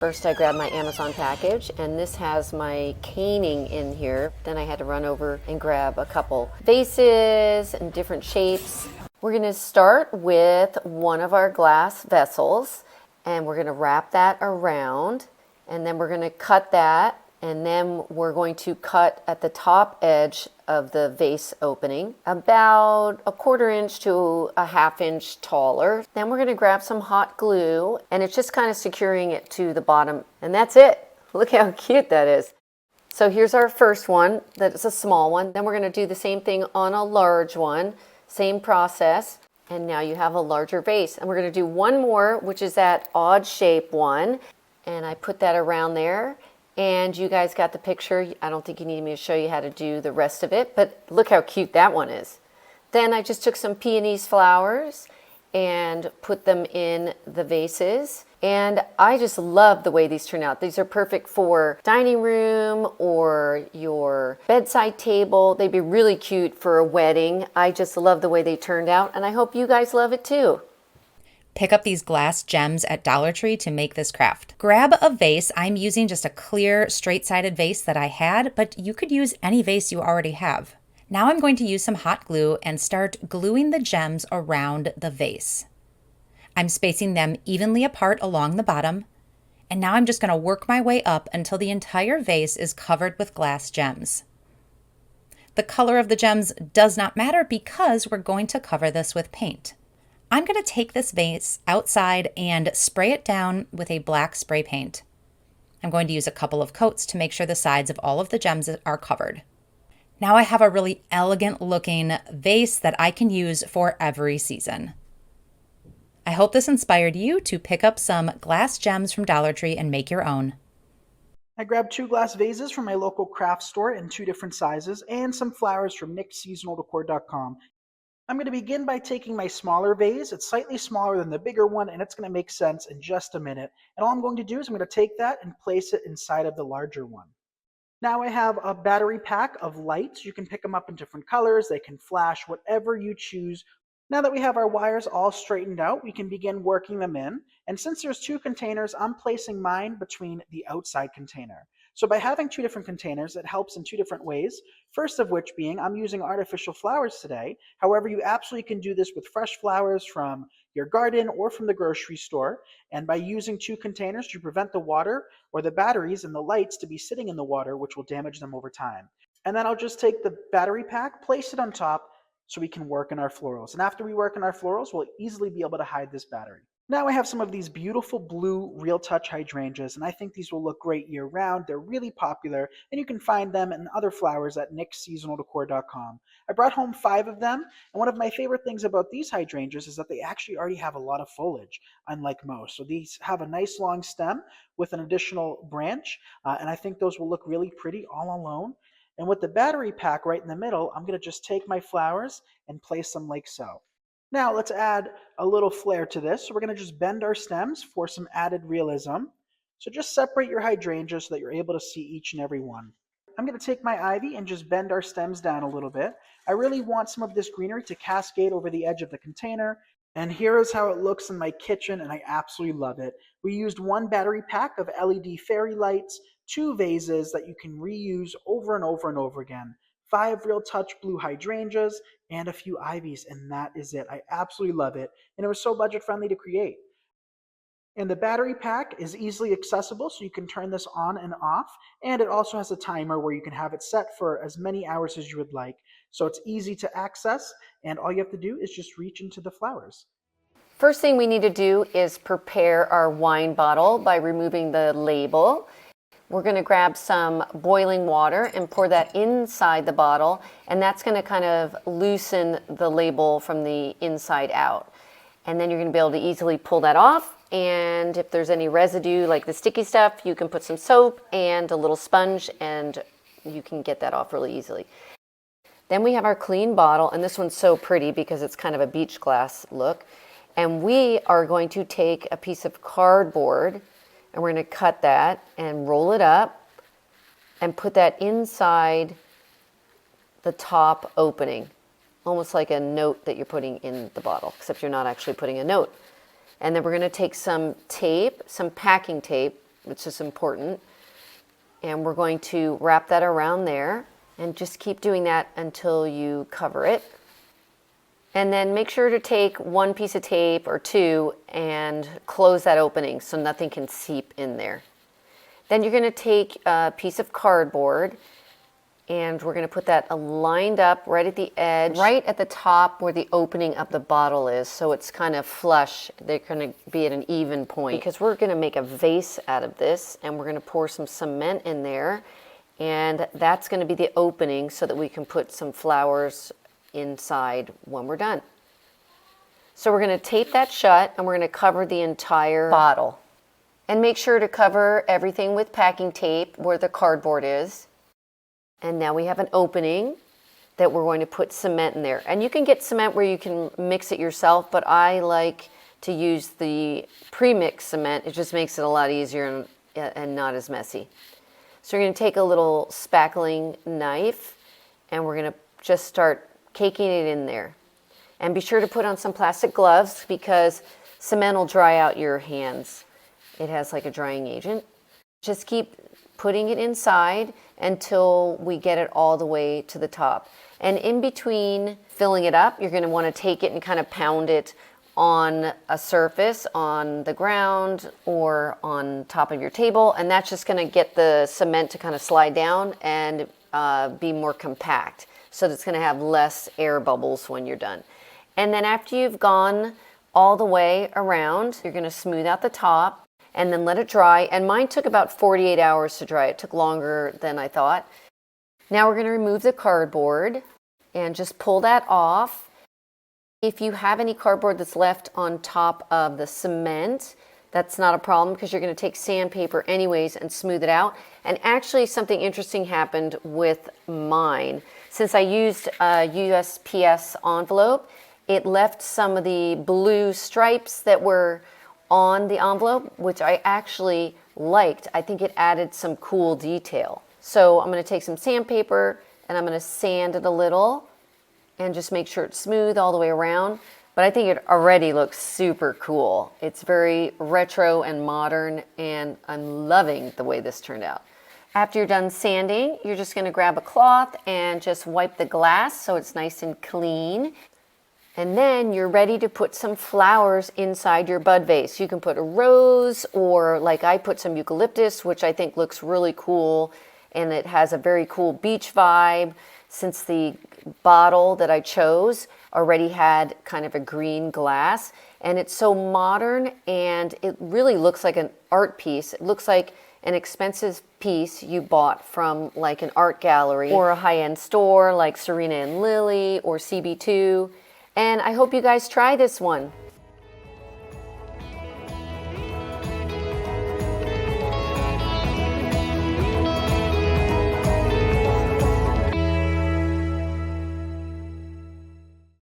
First I grabbed my Amazon package, and this has my caning in here. Then I had to run over and grab a couple vases and different shapes. We're going to start with one of our glass vessels, and we're going to wrap that around, and then we're going to cut that, and then we're going to cut at the top edge of the vase opening about a 1/4 inch to a 1/2 inch taller. Then we're going to grab some hot glue, and it's just kind of securing it to the bottom, and that's it. Look how cute that is. So here's our first one. That's a small one. Then we're going to do the same thing on a large one. Same process. And now you have a larger vase. And we're going to do one more, which is that odd shape one. And I put that around there. And you guys got the picture. I don't think you need me to show you how to do the rest of it, but look how cute that one is. Then I just took some peonies flowers and put them in the vases. And I just love the way these turn out. These are perfect for dining room or your bedside table. They'd be really cute for a wedding. I just love the way they turned out, and I hope you guys love it too. Pick up these glass gems at Dollar Tree to make this craft. Grab a vase. I'm using just a clear, straight-sided vase that I had, but you could use any vase you already have. Now I'm going to use some hot glue and start gluing the gems around the vase. I'm spacing them evenly apart along the bottom, and now I'm just going to work my way up until the entire vase is covered with glass gems. The color of the gems does not matter because we're going to cover this with paint. I'm going to take this vase outside and spray it down with a black spray paint. I'm going to use a couple of coats to make sure the sides of all of the gems are covered. Now I have a really elegant looking vase that I can use for every season. I hope this inspired you to pick up some glass gems from Dollar Tree and make your own. I grabbed 2 glass vases from my local craft store in 2 different sizes and some flowers from nickseasonaldecor.com. I'm going to begin by taking my smaller vase. It's slightly smaller than the bigger one, and it's going to make sense in just a minute. And all I'm going to do is I'm going to take that and place it inside of the larger one. Now I have a battery pack of lights. You can pick them up in different colors. They can flash, whatever you choose. Now that we have our wires all straightened out, we can begin working them in. And since there's 2 containers, I'm placing mine between the outside container. So by having 2 different containers, it helps in 2 different ways. First of which being, I'm using artificial flowers today. However, you absolutely can do this with fresh flowers from your garden or from the grocery store. And by using 2 containers, you prevent the water or the batteries and the lights to be sitting in the water, which will damage them over time. And then I'll just take the battery pack, place it on top so we can work in our florals. And after we work in our florals, we'll easily be able to hide this battery. Now I have some of these beautiful blue Real Touch hydrangeas, and I think these will look great year-round. They're really popular, and you can find them and other flowers at nickseasonaldecor.com. I brought home 5 of them, and one of my favorite things about these hydrangeas is that they actually already have a lot of foliage, unlike most. So these have a nice long stem with an additional branch, and I think those will look really pretty all alone. And with the battery pack right in the middle, I'm going to just take my flowers and place them like so. Now let's add a little flair to this. So we're going to just bend our stems for some added realism. So just separate your hydrangeas so that you're able to see each and every one. I'm going to take my ivy and just bend our stems down a little bit. I really want some of this greenery to cascade over the edge of the container. And here is how it looks in my kitchen, and I absolutely love it. We used 1 battery pack of LED fairy lights, 2 vases that you can reuse over and over and over again, 5 Real Touch blue hydrangeas, and a few ivies, and that is it. I absolutely love it, and it was so budget friendly to create. And the battery pack is easily accessible, so you can turn this on and off, and it also has a timer where you can have it set for as many hours as you would like. So it's easy to access, and all you have to do is just reach into the flowers. First thing we need to do is prepare our wine bottle by removing the label. We're going to grab some boiling water and pour that inside the bottle, and that's going to kind of loosen the label from the inside out. And then you're going to be able to easily pull that off, and if there's any residue like the sticky stuff, you can put some soap and a little sponge and you can get that off really easily. Then we have our clean bottle, and this one's so pretty because it's kind of a beach glass look. And we are going to take a piece of cardboard and we're going to cut that and roll it up and put that inside the top opening, almost like a note that you're putting in the bottle, except you're not actually putting a note. And then we're going to take some tape, some packing tape, It's just important. And we're going to wrap that around there and just keep doing that until you cover it. And then make sure to take one piece of tape or two and close that opening so nothing can seep in there. Then you're going to take a piece of cardboard and we're going to put that lined up right at the edge, right at the top where the opening of the bottle is, so it's kind of flush. They're going to be at an even point because we're going to make a vase out of this, and we're going to pour some cement in there, and that's going to be the opening so that we can put some flowers inside when we're done. So we're going to tape that shut, and we're going to cover the entire bottle. And make sure to cover everything with packing tape where the cardboard is. And now we have an opening that we're going to put cement in there. And you can get cement where you can mix it yourself, but I like to use the pre-mixed cement. It just makes it a lot easier and not as messy. So we're going to take a little spackling knife and we're going to just start caking it in there. And be sure to put on some plastic gloves because cement will dry out your hands. It has like a drying agent. Just keep putting it inside until we get it all the way to the top. And in between filling it up, you're going to want to take it and kind of pound it on a surface, on the ground or on top of your table. And that's just going to get the cement to kind of slide down and be more compact. So that it's going to have less air bubbles when you're done. And then after you've gone all the way around, you're going to smooth out the top and then let it dry. And mine took about 48 hours to dry. It took longer than I thought. Now we're going to remove the cardboard and just pull that off. If you have any cardboard that's left on top of the cement, that's not a problem because you're going to take sandpaper anyways and smooth it out. And actually something interesting happened with mine. Since I used a USPS envelope, it left some of the blue stripes that were on the envelope, which I actually liked. I think it added some cool detail. So I'm going to take some sandpaper and I'm going to sand it a little and just make sure it's smooth all the way around. But I think it already looks super cool. It's very retro and modern, and I'm loving the way this turned out. After you're done sanding, you're just going to grab a cloth and just wipe the glass so it's nice and clean. And then you're ready to put some flowers inside your bud vase. You can put a rose, or like I put some eucalyptus, which I think looks really cool. And it has a very cool beach vibe, since the bottle that I chose already had kind of a green glass. And it's so modern, and it really looks like an art piece. It looks like an expensive piece you bought from like an art gallery or a high-end store like Serena and Lily or CB2. And I hope you guys try this one.